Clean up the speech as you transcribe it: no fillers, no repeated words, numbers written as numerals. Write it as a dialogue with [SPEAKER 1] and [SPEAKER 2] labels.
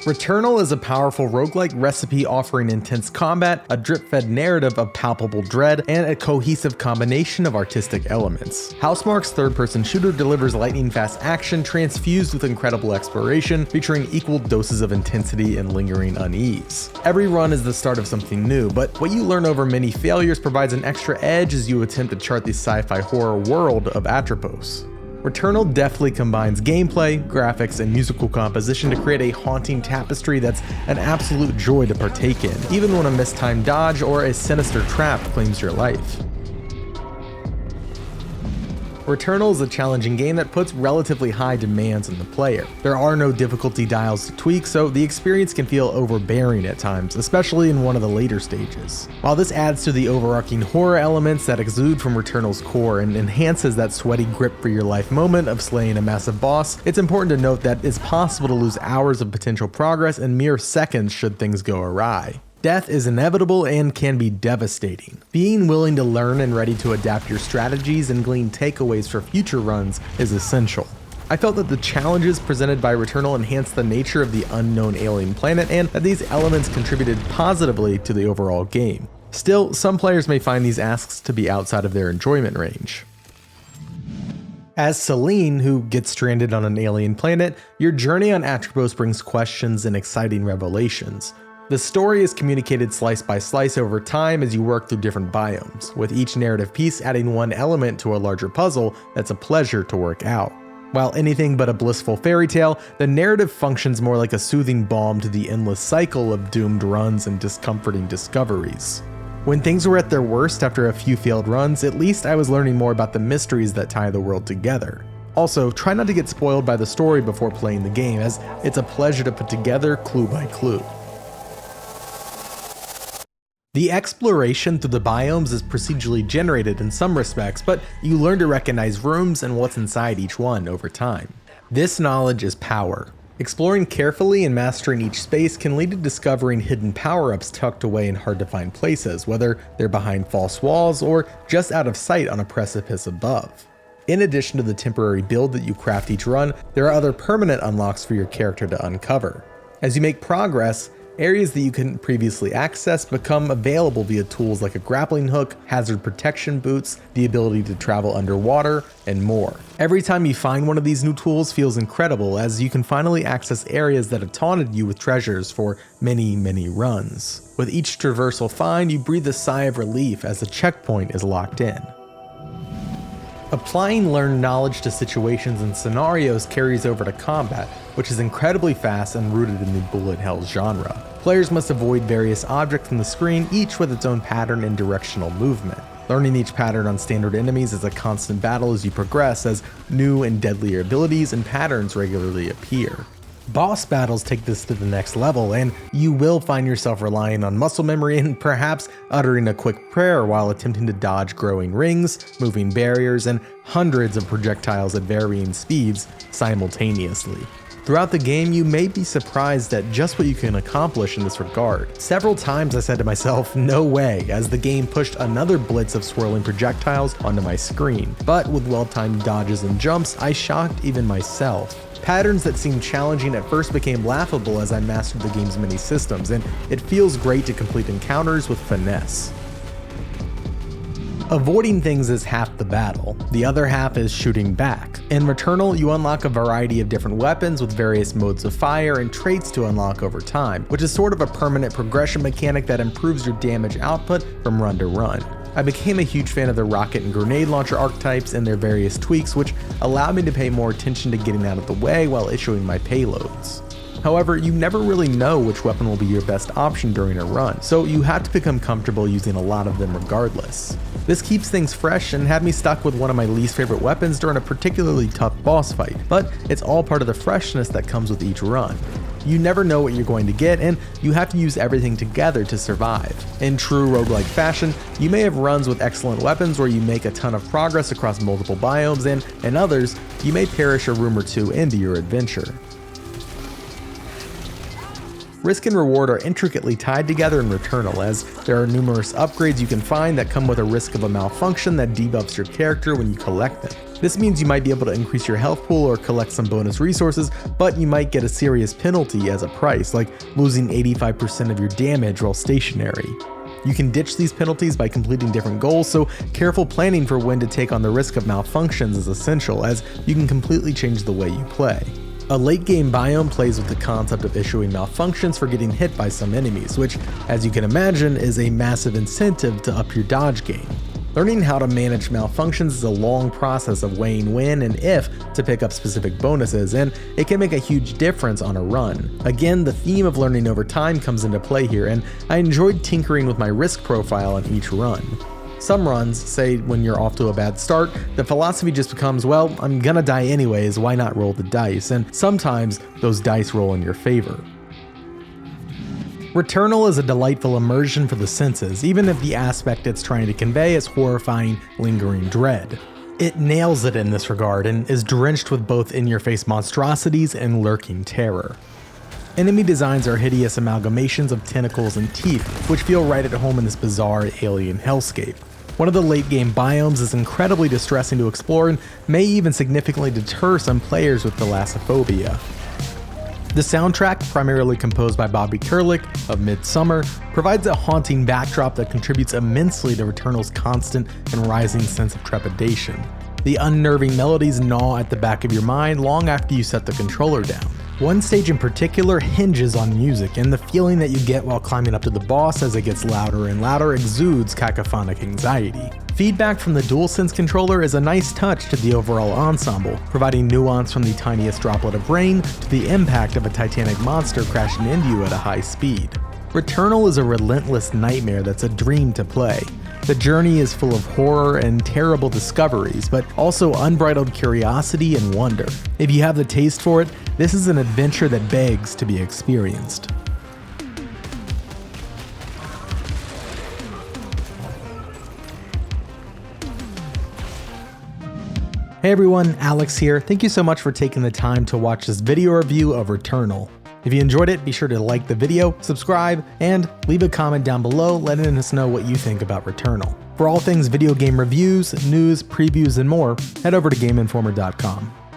[SPEAKER 1] Returnal is a powerful roguelike recipe offering intense combat, a drip-fed narrative of palpable dread, and a cohesive combination of artistic elements. Housemarque's third-person shooter delivers lightning-fast action transfused with incredible exploration, featuring equal doses of intensity and lingering unease. Every run is the start of something new, but what you learn over many failures provides an extra edge as you attempt to chart the sci-fi horror world of Atropos. Returnal deftly combines gameplay, graphics, and musical composition to create a haunting tapestry that's an absolute joy to partake in, even when a mistimed dodge or a sinister trap claims your life. Returnal is a challenging game that puts relatively high demands on the player. There are no difficulty dials to tweak, so the experience can feel overbearing at times, especially in one of the later stages. While this adds to the overarching horror elements that exude from Returnal's core and enhances that sweaty grip for your life moment of slaying a massive boss, it's important to note that it's possible to lose hours of potential progress in mere seconds should things go awry. Death is inevitable and can be devastating. Being willing to learn and ready to adapt your strategies and glean takeaways for future runs is essential. I felt that the challenges presented by Returnal enhanced the nature of the unknown alien planet and that these elements contributed positively to the overall game. Still, some players may find these asks to be outside of their enjoyment range. As Celine, who gets stranded on an alien planet, your journey on Atropos brings questions and exciting revelations. The story is communicated slice by slice over time as you work through different biomes, with each narrative piece adding one element to a larger puzzle that's a pleasure to work out. While anything but a blissful fairy tale, the narrative functions more like a soothing balm to the endless cycle of doomed runs and discomforting discoveries. When things were at their worst after a few failed runs, at least I was learning more about the mysteries that tie the world together. Also, try not to get spoiled by the story before playing the game, as it's a pleasure to put together clue by clue. The exploration through the biomes is procedurally generated in some respects, but you learn to recognize rooms and what's inside each one over time. This knowledge is power. Exploring carefully and mastering each space can lead to discovering hidden power-ups tucked away in hard-to-find places, whether they're behind false walls or just out of sight on a precipice above. In addition to the temporary build that you craft each run, there are other permanent unlocks for your character to uncover. As you make progress, areas that you couldn't previously access become available via tools like a grappling hook, hazard protection boots, the ability to travel underwater, and more. Every time you find one of these new tools feels incredible, as you can finally access areas that have taunted you with treasures for many, many runs. With each traversal find, you breathe a sigh of relief as the checkpoint is locked in. Applying learned knowledge to situations and scenarios carries over to combat, which is incredibly fast and rooted in the bullet hell genre. Players must avoid various objects on the screen, each with its own pattern and directional movement. Learning each pattern on standard enemies is a constant battle as you progress, as new and deadlier abilities and patterns regularly appear. Boss battles take this to the next level, and you will find yourself relying on muscle memory and perhaps uttering a quick prayer while attempting to dodge growing rings, moving barriers, and hundreds of projectiles at varying speeds simultaneously. Throughout the game, you may be surprised at just what you can accomplish in this regard. Several times I said to myself, no way, as the game pushed another blitz of swirling projectiles onto my screen. But with well-timed dodges and jumps, I shocked even myself. Patterns that seemed challenging at first became laughable as I mastered the game's many systems, and it feels great to complete encounters with finesse. Avoiding things is half the battle, the other half is shooting back. In Returnal, you unlock a variety of different weapons with various modes of fire and traits to unlock over time, which is sort of a permanent progression mechanic that improves your damage output from run to run. I became a huge fan of the rocket and grenade launcher archetypes and their various tweaks, which allowed me to pay more attention to getting out of the way while issuing my payloads. However, you never really know which weapon will be your best option during a run, so you have to become comfortable using a lot of them regardless. This keeps things fresh and had me stuck with one of my least favorite weapons during a particularly tough boss fight, but it's all part of the freshness that comes with each run. You never know what you're going to get, and you have to use everything together to survive. In true roguelike fashion, you may have runs with excellent weapons where you make a ton of progress across multiple biomes, and in others, you may perish a room or two into your adventure. Risk and reward are intricately tied together in Returnal, as there are numerous upgrades you can find that come with a risk of a malfunction that debuffs your character when you collect them. This means you might be able to increase your health pool or collect some bonus resources, but you might get a serious penalty as a price, like losing 85% of your damage while stationary. You can ditch these penalties by completing different goals, so careful planning for when to take on the risk of malfunctions is essential, as you can completely change the way you play. A late game biome plays with the concept of issuing malfunctions for getting hit by some enemies, which, as you can imagine, is a massive incentive to up your dodge game. Learning how to manage malfunctions is a long process of weighing when and if to pick up specific bonuses, and it can make a huge difference on a run. Again, the theme of learning over time comes into play here, and I enjoyed tinkering with my risk profile on each run. Some runs, say when you're off to a bad start, the philosophy just becomes, well, I'm gonna die anyways, why not roll the dice? And sometimes those dice roll in your favor. Returnal is a delightful immersion for the senses, even if the aspect it's trying to convey is horrifying, lingering dread. It nails it in this regard and is drenched with both in-your-face monstrosities and lurking terror. Enemy designs are hideous amalgamations of tentacles and teeth, which feel right at home in this bizarre alien hellscape. One of the late game biomes is incredibly distressing to explore and may even significantly deter some players with thalassophobia. The soundtrack, primarily composed by Bobby Kurlick of Midsummer, provides a haunting backdrop that contributes immensely to Returnal's constant and rising sense of trepidation. The unnerving melodies gnaw at the back of your mind long after you set the controller down. One stage in particular hinges on music, and the feeling that you get while climbing up to the boss as it gets louder and louder exudes cacophonic anxiety. Feedback from the DualSense controller is a nice touch to the overall ensemble, providing nuance from the tiniest droplet of rain to the impact of a titanic monster crashing into you at a high speed. Returnal is a relentless nightmare that's a dream to play. The journey is full of horror and terrible discoveries, but also unbridled curiosity and wonder. If you have the taste for it, this is an adventure that begs to be experienced. Hey everyone, Alex here. Thank you so much for taking the time to watch this video review of Returnal. If you enjoyed it, be sure to like the video, subscribe, and leave a comment down below letting us know what you think about Returnal. For all things video game reviews, news, previews, and more, head over to GameInformer.com.